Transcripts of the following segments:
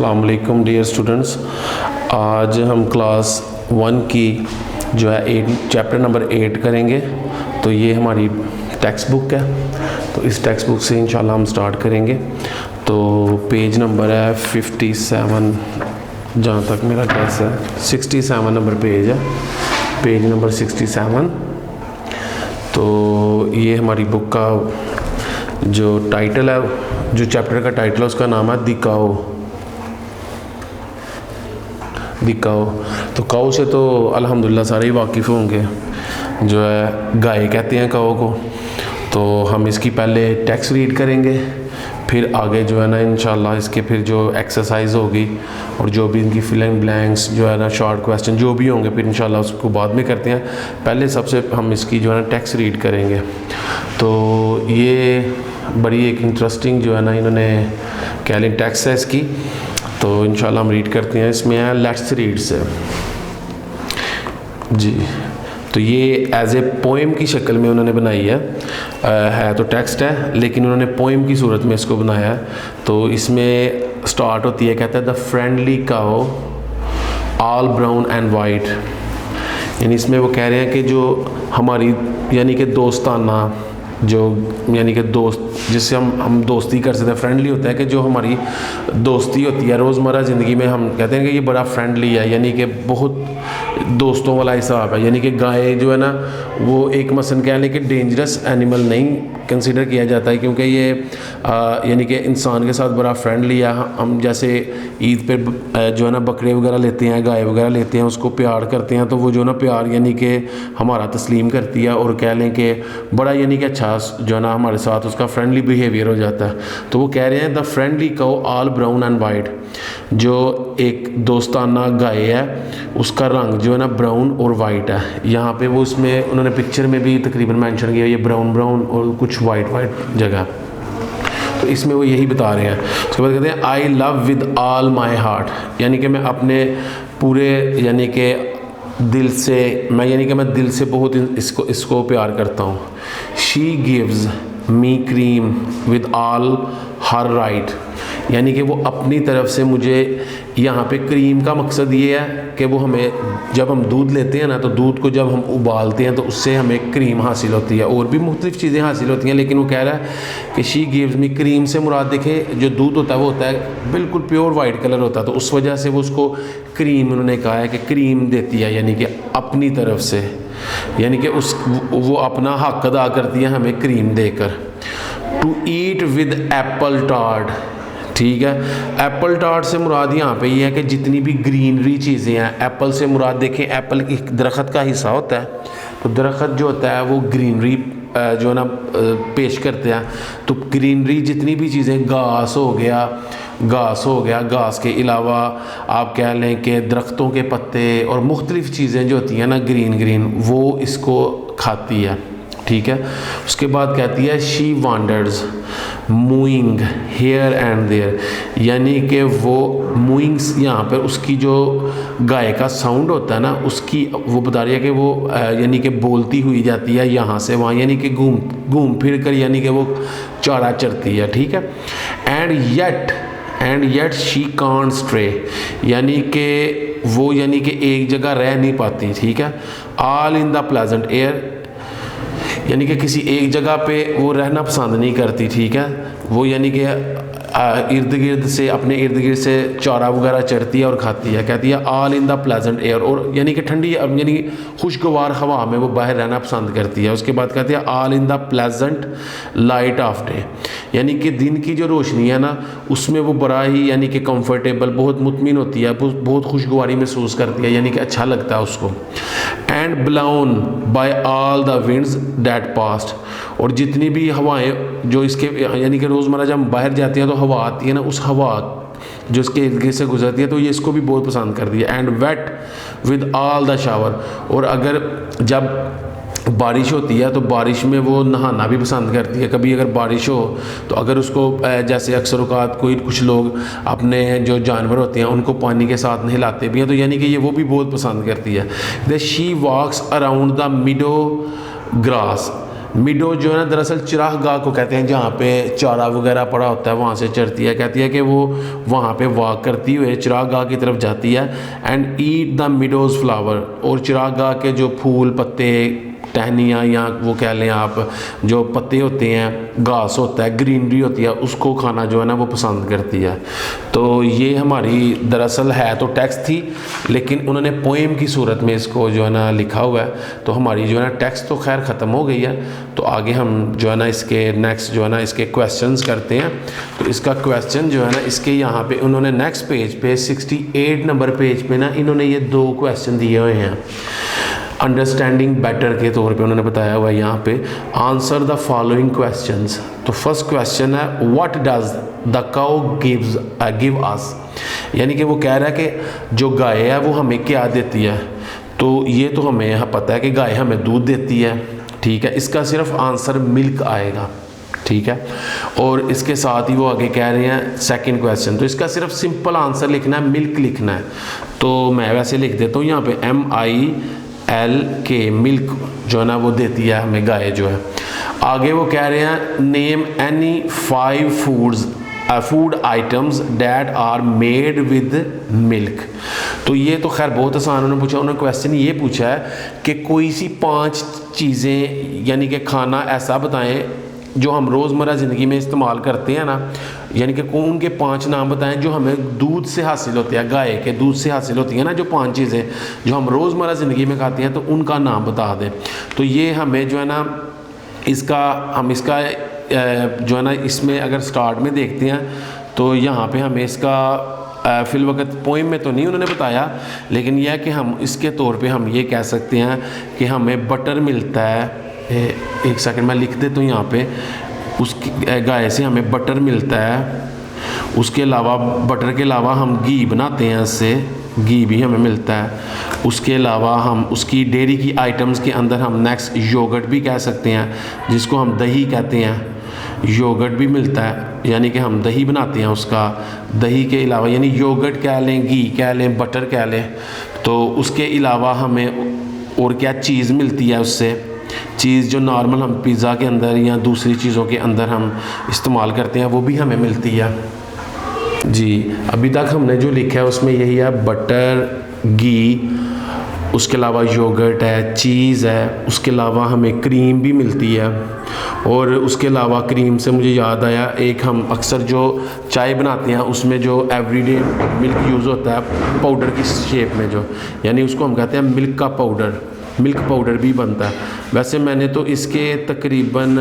अस्सलाम वालेकुम dear students. आज हम क्लास 1 की जो है चैप्टर नंबर 8 करेंगे। तो ये हमारी टेक्स्ट बुक है, तो इस टेक्स्ट बुक से इंशाल्लाह हम स्टार्ट करेंगे। तो पेज नंबर है 57, जहाँ तक मेरा गैस है 67 नंबर पेज है, पेज नंबर 67। तो ये हमारी बुक का जो टाइटल है, जो चैप्टर का टाइटल है उसका नाम है दिकाओ। तो काऊ से तो अल्हम्दुलिल्लाह सारे ही वाकिफ़ होंगे, जो है गाय कहते हैं काऊ को। तो हम इसकी पहले टेक्स्ट रीड करेंगे, फिर आगे जो है ना इंशाल्लाह इसके फिर जो एक्सरसाइज होगी और जो भी इनकी फिल इन ब्लैंक्स जो है ना शॉर्ट क्वेश्चन जो भी होंगे फिर इंशाल्लाह उसको बाद में करते हैं। पहले सबसे हम इसकी जो है ना टेक्स्ट रीड करेंगे। तो ये बड़ी एक इंटरेस्टिंग जो है ना इन्होंने क्या लें टेक्स्ट है इसकी, तो इंशाल्लाह हम रीड करते हैं। इसमें है लेट्स रीड से जी। तो ये एज ए पोएम की शक्ल में उन्होंने बनाई है तो टेक्स्ट है लेकिन उन्होंने पोएम की सूरत में इसको बनाया है। तो इसमें स्टार्ट होती है, कहता है the friendly cow all brown and white. यानी इसमें वो कह रहे हैं कि जो हमारी यानी कि दोस्ताना जो यानी कि दोस्त जिससे हम दोस्ती कर सकते हैं, फ्रेंडली होता है कि जो हमारी दोस्ती होती है रोज़मर्रा ज़िंदगी में, हम कहते हैं कि ये बड़ा फ्रेंडली है, यानी कि बहुत दोस्तों वाला हिसाब है। यानी कि गाय जो है ना वो एक मसलन कह लें कि डेंजरस एनिमल नहीं कंसीडर किया जाता है, क्योंकि ये यानी कि इंसान के साथ बड़ा फ्रेंडली है। हम जैसे ईद पे जो है ना बकरे वगैरह लेते हैं, गाय वगैरह लेते हैं, उसको प्यार करते हैं, तो वो जो ना प्यार यानी कि हमारा तस्लीम करती है और कह लें कि बड़ा यानी कि अच्छा जो है ना हमारे साथ उसका फ्रेंडली बिहेवियर हो जाता है। तो वो कह रहे हैं the friendly cow all brown and white, जो एक दोस्ताना गाय है उसका रंग जो है ना ब्राउन और वाइट है। यहाँ पे वो उसमें उन्होंने पिक्चर में भी तकरीबन मेंशन किया ये ब्राउन ब्राउन और कुछ वाइट जगह, तो इसमें वो यही बता रहे हैं। उसके बाद कहते हैं I love with all my heart, यानी कि मैं अपने पूरे यानी कि दिल से मैं दिल से बहुत इसको प्यार करता हूँ। She gives me cream with all her right, यानी कि वो अपनी तरफ से मुझे यहाँ पे क्रीम का मकसद ये है कि वो हमें जब हम दूध लेते हैं ना, तो दूध को जब हम उबालते हैं तो उससे हमें क्रीम हासिल होती है, और भी मुख्तलिफ चीज़ें हासिल होती हैं। लेकिन वो कह रहा है कि शी गिव्स मी क्रीम से मुराद देखें जो दूध होता है वो होता है बिल्कुल प्योर वाइट कलर होता है, तो उस वजह से वो उसको क्रीम उन्होंने कहा है कि क्रीम देती है, यानी कि अपनी तरफ से, यानी कि वो अपना हक अदा करती है हमें क्रीम देकर। To eat with apple tart, ठीक है। एप्पल टार्ट से मुराद यहाँ पे ये है कि जितनी भी ग्रीनरी चीज़ें हैं, एप्पल से मुराद देखें एप्पल एक दरख्त का हिस्सा होता है, तो दरख्त जो होता है वो ग्रीनरी जो है ना पेश करते हैं। तो ग्रीनरी जितनी भी चीज़ें घास हो गया, घास के अलावा आप कह लें कि दरख्तों के पत्ते और मुख्तलिफ़ चीज़ें जो होती हैं ना ग्रीन वो इसको खाती है, ठीक है। उसके बाद कहती है she wanders mooing here and there, यानी कि वो मूइंग्स यहाँ पर उसकी जो गाय का साउंड होता है ना उसकी वो बता रही है कि वो यानी कि बोलती हुई जाती है यहाँ से वहाँ, यानी कि घूम फिर कर यानी कि वो चारा चरती है, ठीक है। And yet she can't stray, यानी कि वो यानी कि एक जगह रह नहीं पाती, ठीक है। All in the pleasant air, यानी कि किसी एक जगह पे वो रहना पसंद नहीं करती, ठीक है। वो यानी कि इर्द गिर्द से अपने इर्द गिर्द से चारा वगैरह चरती है और खाती है। कहती है all in the pleasant air, और यानी कि ठंडी यानी खुशगवार हवा में वो बाहर रहना पसंद करती है। उसके बाद कहती है all in the pleasant light of day, यानी कि दिन की जो रोशनी है ना उसमें वो बड़ा ही यानी कि कंफर्टेबल बहुत मुतमिन होती है, बहुत खुशगवारी महसूस करती है, यानी कि अच्छा लगता है उसको। And blown by all the winds that passed, और जितनी भी हवाएं जो इसके यानी कि रोज़मर्रा जब हम बाहर जाते हैं तो हवा आती है ना, उस हवा जो इसके इर्द गिर्द से गुजरती है तो ये इसको भी बहुत पसंद करती है। And wet with all the shower, और अगर जब बारिश होती है तो बारिश में वो नहाना भी पसंद करती है। कभी अगर बारिश हो तो अगर उसको जैसे अक्सर औक़ात कुछ लोग अपने जो जानवर होते हैं उनको पानी के साथ नहलाते भी हैं, तो यानी कि ये वो भी बहुत पसंद करती है। The she walks around the meadow grass, meadow जो है ना दरअसल चरागाह को कहते हैं, जहाँ पे चारा वगैरह पड़ा होता है वहाँ से चरती है। कहती है कि वो वहाँ पे वॉक करती हुए चरागाह की तरफ जाती है। And eat the meadows flower, और चरागाह के जो फूल पत्ते टहनियाँ या वो कह लें आप जो पत्ते होते हैं, घास होता है, ग्रीनरी होती है, उसको खाना जो है ना वो पसंद करती है। तो ये हमारी दरअसल है तो टेक्स्ट थी, लेकिन उन्होंने पोएम की सूरत में इसको जो है ना लिखा हुआ है। तो हमारी जो है ना टेक्स्ट तो खैर ख़त्म हो गई है। तो आगे हम जो है ना इसके नेक्स्ट जो है ना इसके क्वेश्चंस करते हैं। तो इसका क्वेश्चन जो है ना इसके यहाँ पे उन्होंने नेक्स्ट पेज पे 68 नंबर पेज पे ना इन्होंने ये 2 क्वेश्चन दिए हुए हैं। अंडरस्टैंडिंग बेटर के तौर पे उन्होंने बताया हुआ है यहाँ पे, आंसर द फॉलोइंग क्वेश्चंस। तो फर्स्ट क्वेश्चन है what does the cow give us, यानी कि वो कह रहा है कि जो गाय है वो हमें क्या देती है। तो ये तो हमें यहाँ पता है कि गाय हमें दूध देती है, ठीक है। इसका सिर्फ आंसर मिल्क आएगा, ठीक है। और इसके साथ ही वो आगे कह रहे हैं सेकंड क्वेश्चन, तो इसका सिर्फ सिंपल आंसर लिखना है, मिल्क लिखना है। तो मैं वैसे लिख देता हूँ यहाँ पे MILK, मिल्क जो है ना वो देती है हमें गाय जो है। आगे वो कह रहे हैं name any 5 food items that are made with milk. तो ये तो खैर बहुत आसान उन्होंने पूछा। उन्होंने क्वेश्चन ये पूछा है कि कोई सी 5 चीज़ें यानी कि खाना ऐसा बताएं जो हम रोज़मर्रा ज़िंदगी में इस्तेमाल करते हैं ना, यानी कि उनके 5 नाम बताएं जो हमें दूध से हासिल होते हैं, गाय के दूध से हासिल होती है ना जो 5 चीज़ें जो हम रोज़मर्रा ज़िंदगी में खाते हैं, तो उनका नाम बता दें। तो ये हमें जो है ना इसका जो है ना इसमें अगर स्टार्ट में देखते हैं तो यहाँ पे हमें इसका फिल वक्त पोइम में तो नहीं उन्होंने बताया, लेकिन यह है कि हम इसके तौर पे हम ये कह सकते हैं कि हमें बटर मिलता है। एक सेकंड मैं लिख देता हूँ यहाँ पे, उसकी गाय से हमें बटर मिलता है। उसके अलावा बटर के अलावा हम घी बनाते हैं, इससे घी भी हमें मिलता है। उसके अलावा हम उसकी डेयरी की आइटम्स के अंदर हम नेक्स्ट योगर्ट भी कह सकते हैं, जिसको हम दही कहते हैं, योगर्ट भी मिलता है, यानी कि हम दही बनाते हैं उसका। दही के अलावा यानी योगर्ट कह लें, घी कह लें, बटर कह लें। तो उसके अलावा हमें और क्या चीज़ मिलती है उससे, चीज़ जो नॉर्मल हम पिज़्ज़ा के अंदर या दूसरी चीज़ों के अंदर हम इस्तेमाल करते हैं वो भी हमें मिलती है जी। अभी तक हमने जो लिखा है उसमें यही है, बटर, घी, उसके अलावा योगर्ट है, चीज़ है, उसके अलावा हमें क्रीम भी मिलती है। और उसके अलावा क्रीम से मुझे याद आया, एक हम अक्सर जो चाय बनाते हैं उसमें जो एवरीडे मिल्क यूज़ होता है पाउडर की शेप में, जो यानी उसको हम कहते हैं मिल्क का पाउडर, मिल्क पाउडर भी बनता है। वैसे मैंने तो इसके तकरीबन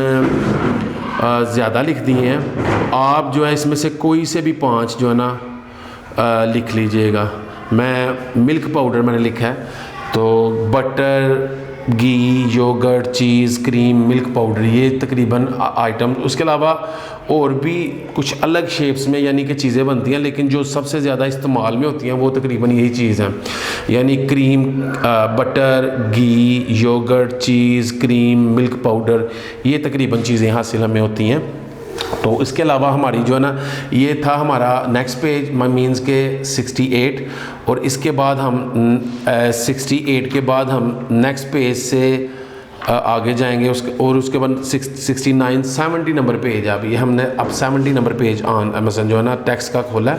ज़्यादा लिख दिए हैं, आप जो है इसमें से कोई से भी 5 जो है ना लिख लीजिएगा। मैं मिल्क पाउडर मैंने लिखा है, तो बटर, घी, योगर्ट, चीज़, क्रीम, मिल्क पाउडर, ये तकरीबन आइटम। उसके अलावा और भी कुछ अलग शेप्स में यानी कि चीज़ें बनती हैं, लेकिन जो सबसे ज़्यादा इस्तेमाल में होती हैं वो तकरीबन यही चीज़ है, यानी क्रीम, बटर, घी, योगर्ट, चीज़, क्रीम, मिल्क पाउडर, ये तकरीबन चीज़ें हासिल हमें होती हैं। तो इसके अलावा हमारी जो है ना ये था हमारा नेक्स्ट पेज मीन्स के 68। और इसके बाद हम 68 के बाद हम नेक्स्ट पेज से आगे जाएंगे उसके बाद 69 70 नंबर पेज। अभी हमने अब 70 नंबर पेज ऑन अमेज़न जो है ना टेक्स्ट का खोला है।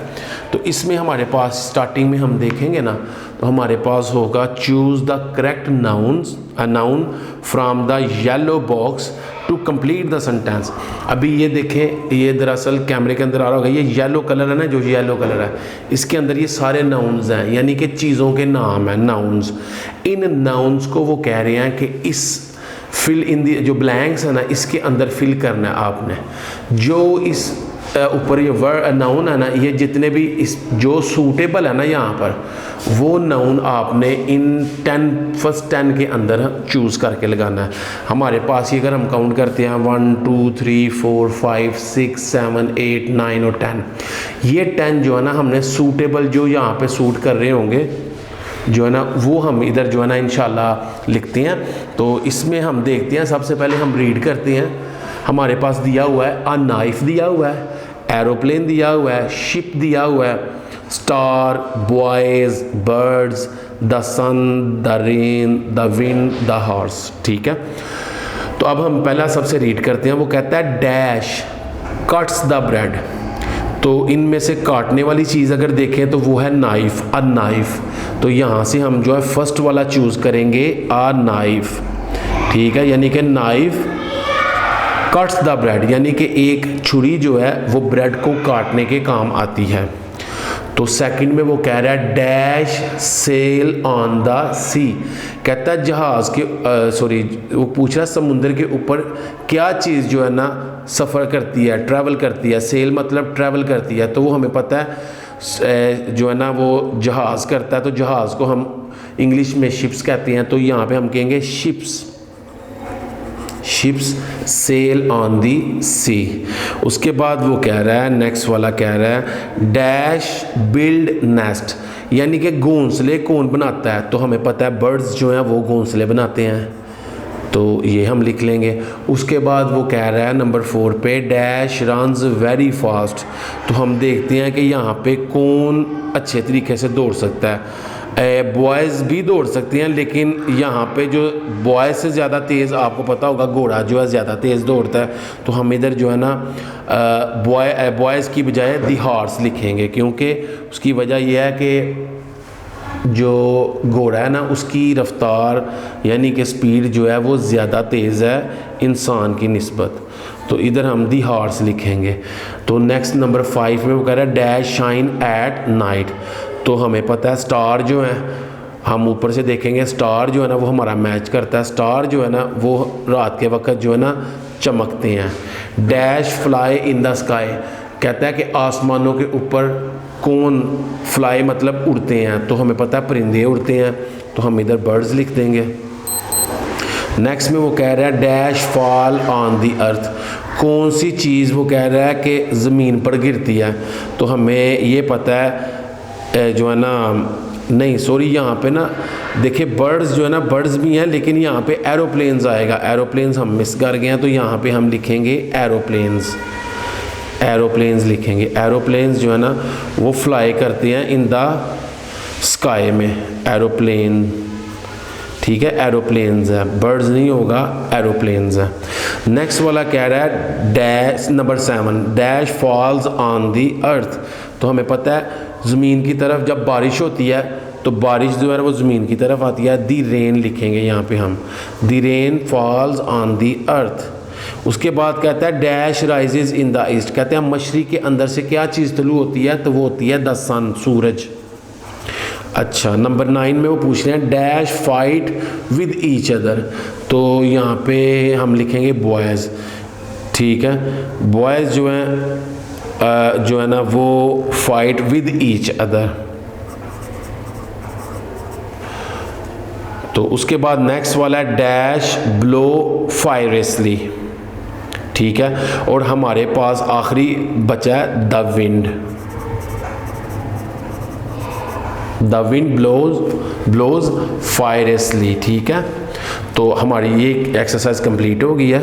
तो इसमें हमारे पास स्टार्टिंग में हम देखेंगे ना तो हमारे पास होगा choose the correct noun from the yellow box to complete the sentence. अभी ये देखें, ये दरअसल कैमरे के अंदर आ रहा होगा, ये येलो कलर है ना, जो येलो कलर है इसके अंदर ये सारे नाउन्स हैं, यानी कि चीज़ों के नाम हैं, नाउन्स। इन नाउन्स को वो कह रहे हैं कि इस फिल इन दी जो ब्लैंक्स है ना इसके अंदर फिल करना है आपने। जो इस ऊपर ये वर्ड नाउन है ना, ये जितने भी इस जो सूटेबल है ना यहाँ पर, वो नाउन आपने इन फर्स्ट 10 के अंदर चूज़ करके लगाना है। हमारे पास ये अगर हम काउंट करते हैं 1 2 3 4 5 6 7 8 9 और 10, ये 10 जो है ना हमने सूटेबल जो यहाँ पे सूट कर रहे होंगे जो है ना वो हम इधर जो है ना इंशाल्लाह लिखते हैं। तो इसमें हम देखते हैं, सबसे पहले हम रीड करते हैं। हमारे पास दिया हुआ है अ नाइफ दिया हुआ है, एरोप्लेन दिया हुआ है, शिप दिया हुआ है, star, boys, birds, the sun, the rain, the wind, the horse. ठीक है, तो अब हम पहला सबसे रीड करते हैं, वो कहता है डैश कट्स द ब्रेड। तो इनमें से काटने वाली चीज़ अगर देखें तो वो है नाइफ, अ नाइफ। तो यहाँ से हम जो है फर्स्ट वाला चूज़ करेंगे, अ नाइफ, ठीक है, यानी कि नाइफ कट्स द ब्रेड, यानी कि एक छुरी जो है वो ब्रेड को काटने के काम आती है। तो सेकंड में वो कह रहा है डैश सेल ऑन द सी, कहता है जहाज़ के वो पूछ रहा है समुद्र के ऊपर क्या चीज़ जो है ना सफ़र करती है, ट्रैवल करती है। सेल मतलब ट्रैवल करती है, तो वो हमें पता है जो है ना वो जहाज़ करता है। तो जहाज़ को हम इंग्लिश में शिप्स कहते हैं, तो यहाँ पे हम कहेंगे ships, ships sail on the sea. उसके बाद वो कह रहा है, नेक्स्ट वाला कह रहा है डैश बिल्ड नेस्ट, यानी कि घोंसले कौन बनाता है। तो हमें पता है बर्ड्स जो हैं वो घोंसले बनाते हैं, तो ये हम लिख लेंगे। उसके बाद वो कह रहा है नंबर 4 पे डैश रन्स वेरी फास्ट। तो हम देखते हैं कि यहाँ पे कौन अच्छे तरीके से दौड़ सकता है। बॉयज़ भी दौड़ सकते हैं, लेकिन यहाँ पे जो बॉयज़ से ज़्यादा तेज़ आपको पता होगा घोड़ा जो है ज़्यादा तेज़ दौड़ता है। तो हम इधर जो है ना बॉयज़ की बजाय दी हॉर्स लिखेंगे, क्योंकि उसकी वजह यह है कि जो घोड़ा है ना उसकी रफ्तार यानी कि स्पीड जो है वो ज़्यादा तेज़ है इंसान की निस्बत। तो इधर हम दी हॉर्स लिखेंगे। तो नेक्स्ट नंबर 5 में वो कह रहा है डैश शाइन एट नाइट। तो हमें पता है स्टार जो है, हम ऊपर से देखेंगे स्टार जो है ना वो हमारा मैच करता है। स्टार जो है ना वो रात के वक्त जो है ना चमकते हैं। Dash fly in the sky, कहता है कि आसमानों के ऊपर कौन फ्लाई मतलब उड़ते हैं। तो हमें पता है परिंदे उड़ते हैं, तो हम इधर बर्ड्स लिख देंगे। नेक्स्ट में वो कह रहा है डैश फॉल ऑन दी अर्थ, कौन सी चीज़ वो कह रहा है कि ज़मीन पर गिरती है। तो हमें ये पता है जो है ना, नहीं सॉरी, यहाँ पे ना देखिए बर्ड्स जो है ना बर्ड्स भी हैं, लेकिन यहाँ पे एरोप्लेन्स आएगा। एरोप्लेन्स हम मिस कर गए हैं, तो यहाँ पे हम लिखेंगे एरोप्लेन्स, एरोप्लेन्स लिखेंगे। एरोप्लेन्स जो है ना वो फ्लाई करते हैं इन द स्काई में, एरोप्लेन, ठीक है, एरोप्लेन्स है, बर्ड्स नहीं होगा, एरोप्लेन्स है। नेक्स्ट वाला कह रहा है dash number 7 dash falls on the earth. तो हमें पता है ज़मीन की तरफ जब बारिश होती है तो बारिश जो है वो ज़मीन की तरफ आती है। दी रेन लिखेंगे यहाँ पे हम, the rain falls on the earth. उसके बाद कहता है dash rises in the east, कहते हैं मशरिक़ के अंदर से क्या चीज़ तलू होती है, तो वो होती है द सन, सूरज। अच्छा, नंबर 9 में वो पूछ रहे हैं dash fight with each other. तो यहाँ पे हम लिखेंगे बॉयज़, ठीक है, बॉयज़ जो है ना वो फाइट विद ईच अदर। तो उसके बाद नेक्स्ट वाला है डैश ब्लो फायरसली, ठीक है, और हमारे पास आखिरी बचा है the wind. The wind blows fiercely, ठीक है। तो हमारी ये एक्सरसाइज कंप्लीट हो गई है,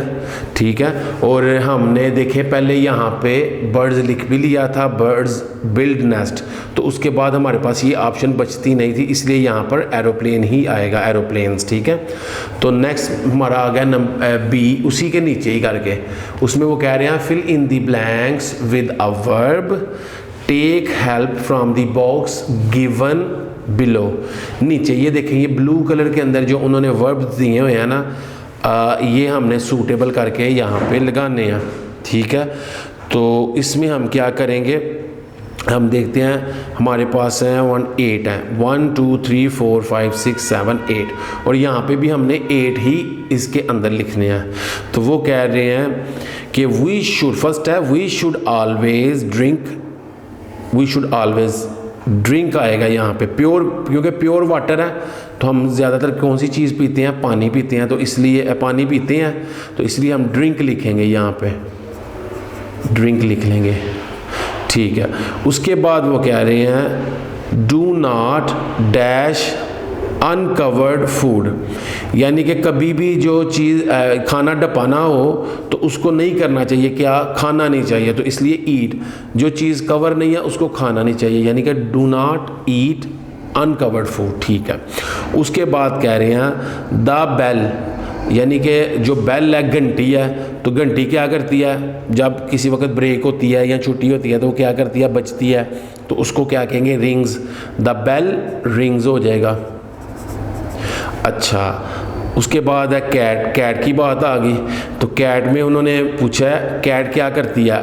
ठीक है। और हमने देखे पहले यहाँ पे बर्ड्स लिख भी लिया था, बर्ड्स बिल्ड नेस्ट। तो उसके बाद हमारे पास ये ऑप्शन बचती नहीं थी, इसलिए यहाँ पर एरोप्लेन ही आएगा, एरोप्लेन्स, ठीक है। तो नेक्स्ट हमारा आ गया बी, उसी के नीचे ही करके, उसमें वो कह रहे हैं fill in the blanks with a verb, take help from the box given below. नीचे ये देखें, ये ब्लू कलर के अंदर जो उन्होंने वर्ब दिए हुए हैं ना, ये हमने सूटेबल करके यहाँ पे लगाने हैं, ठीक है। तो इसमें हम क्या करेंगे, हम देखते हैं हमारे पास है 8 है, 1 2 3 4 5 6 7 8, और यहाँ पे भी हमने 8 ही इसके अंदर लिखने हैं। तो वो कह रहे हैं कि वी शुड, फर्स्ट है we should always drink, we should always drink आएगा यहाँ पे प्योर, क्योंकि प्योर वाटर है। तो हम ज़्यादातर कौन सी चीज़ पीते हैं, पानी पीते हैं, तो इसलिए पानी पीते हैं, तो इसलिए हम ड्रिंक लिखेंगे, यहाँ पे ड्रिंक लिख लेंगे, ठीक है। उसके बाद वो कह रहे हैं do not dash uncovered food, यानी कि कभी भी जो चीज़ खाना डपाना हो तो उसको नहीं करना चाहिए, क्या खाना नहीं चाहिए, तो इसलिए ईट, जो चीज़ कवर नहीं है उसको खाना नहीं चाहिए, यानी कि do not eat uncovered food, ठीक है। उसके बाद कह रहे हैं द बेल यानी कि जो बेल है घंटी है, तो घंटी क्या करती है, जब किसी वक्त ब्रेक होती है या छुट्टी होती है तो क्या करती है, बजती है, तो उसको क्या कहेंगे, रिंग्स। द बेल रिंग्स हो जाएगा। अच्छा, उसके बाद है कैट। कैट की बात आ गई, तो कैट में उन्होंने पूछा है कैट क्या करती है,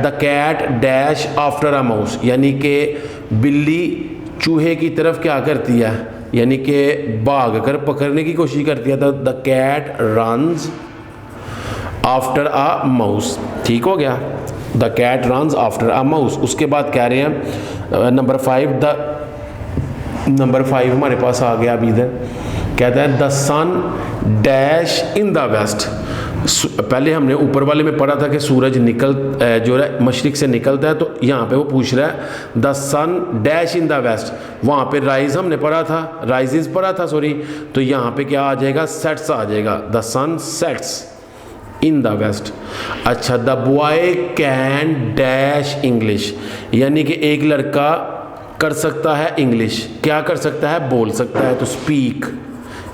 the cat dash after a mouse, यानी कि बिल्ली चूहे की तरफ क्या करती है, यानी कि भाग कर पकड़ने की कोशिश करती है। The cat runs after a mouse. ठीक हो गया, the cat runs after a mouse. उसके बाद कह रहे हैं नंबर 5 हमारे पास आ गया अभी इधर, कहता है the sun dash in the west. पहले हमने ऊपर वाले में पढ़ा था कि सूरज जो है मशरिक से निकलता है, तो यहाँ पे वो पूछ रहा है the sun dash in the west. वहाँ पे राइज हमने पढ़ा था, राइजेस पढ़ा था सॉरी, तो यहाँ पे क्या आ जाएगा, सेट्स आ जाएगा। The sun sets in the west. अच्छा, the boy can dash English, यानी कि एक लड़का कर सकता है इंग्लिश, क्या कर सकता है, बोल सकता है, तो स्पीक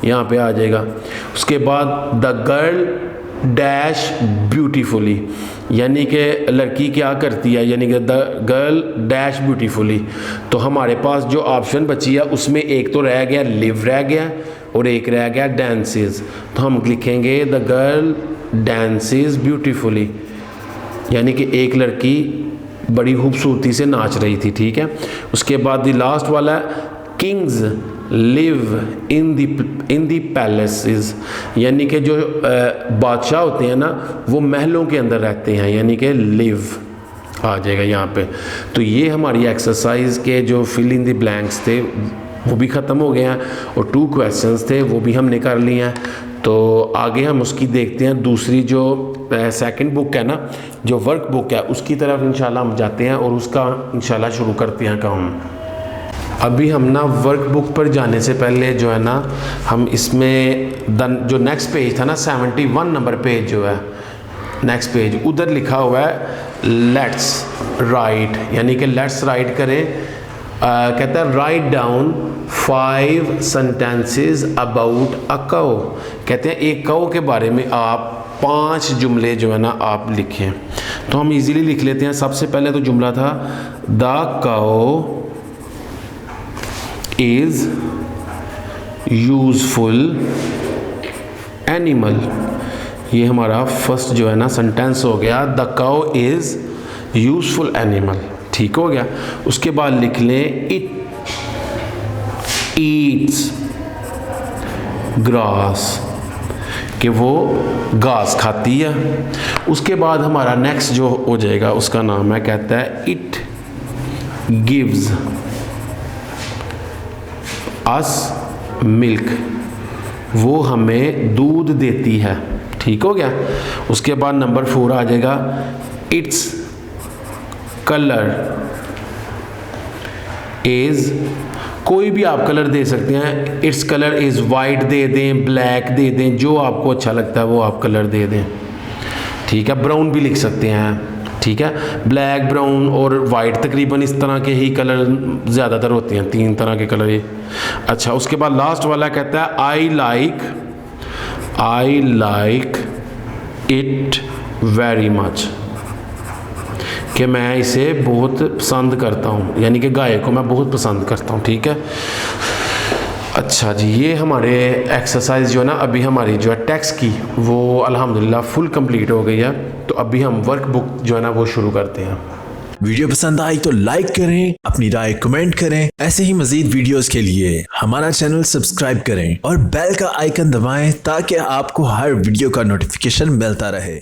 यहाँ पे आ जाएगा। उसके बाद द गर्ल डैश ब्यूटीफुली, यानी कि लड़की क्या करती है, यानी कि द गर्ल डैश ब्यूटीफुली। तो हमारे पास जो ऑप्शन बची है उसमें एक तो रह गया लिव रह गया और एक रह गया डांसेस। तो हम लिखेंगे द गर्ल डांसेस ब्यूटीफुली, यानी कि एक लड़की बड़ी खूबसूरती से नाच रही थी। ठीक है, उसके बाद द लास्ट वाला Kings live in the palaces, यानी कि जो बादशाह होते हैं ना वो महलों के अंदर रहते हैं, यानी कि लिव आ जाएगा यहाँ पे। तो ये हमारी एक्सरसाइज के जो फिल इन द ब्लैंक्स थे वो भी ख़त्म हो गए हैं और 2 क्वेश्चंस थे वो भी हमने कर लिए हैं। तो आगे हम उसकी देखते हैं दूसरी जो सेकंड बुक है ना, जो वर्क बुक है, उसकी तरफ इंशाल्लाह हम जाते हैं और उसका इंशाल्लाह शुरू करते हैं काम। अभी हम ना वर्क बुक पर जाने से पहले जो है ना, हम इसमें जो नेक्स्ट पेज था ना 71 नंबर पेज जो है नेक्स्ट पेज, उधर लिखा हुआ है लेट्स राइट, यानी कि लेट्स राइट करें। कहता है write down 5 sentences about a cow. कहते हैं एक काउ के बारे में आप 5 जुमले जो है ना आप लिखें। तो हम इजीली लिख लेते हैं। सबसे पहले तो जुमला था the cow is useful animal. ये हमारा फर्स्ट जो है ना सेंटेंस हो गया, the cow is useful animal. ठीक हो गया। उसके बाद लिख लें इट ईट्स ग्रास, कि वो घास खाती है। उसके बाद हमारा नेक्स्ट जो हो जाएगा उसका नाम है, कहता है इट गिव्स अस मिल्क, वो हमें दूध देती है। ठीक हो गया। उसके बाद नंबर 4 आ जाएगा इट्स कलर इज, कोई भी आप कलर दे सकते हैं। इट्स कलर इज वाइट दे दें, ब्लैक दे दें, जो आपको अच्छा लगता है वो आप कलर दे दें। ठीक है, ब्राउन भी लिख सकते हैं। ठीक है, ब्लैक, ब्राउन और वाइट तकरीबन इस तरह के ही कलर ज़्यादातर होते हैं, 3 तरह के कलर ये। अच्छा, उसके बाद लास्ट वाला कहता है I like it very much, कि मैं इसे बहुत पसंद करता हूँ, यानी कि गाय को मैं बहुत पसंद करता हूँ। ठीक है। अच्छा जी, ये हमारे एक्सरसाइज जो है ना अभी हमारी जो है टेक्स्ट की वो अल्हम्दुलिल्लाह फुल कंप्लीट हो गई है। तो अभी हम वर्क बुक जो है ना वो शुरू करते हैं। वीडियो पसंद आई तो लाइक करें, अपनी राय कमेंट करें। ऐसे ही मजीद वीडियोस के लिए हमारा चैनल सब्सक्राइब करें और बेल का आइकन दबाएं ताकि आपको हर वीडियो का नोटिफिकेशन मिलता रहे।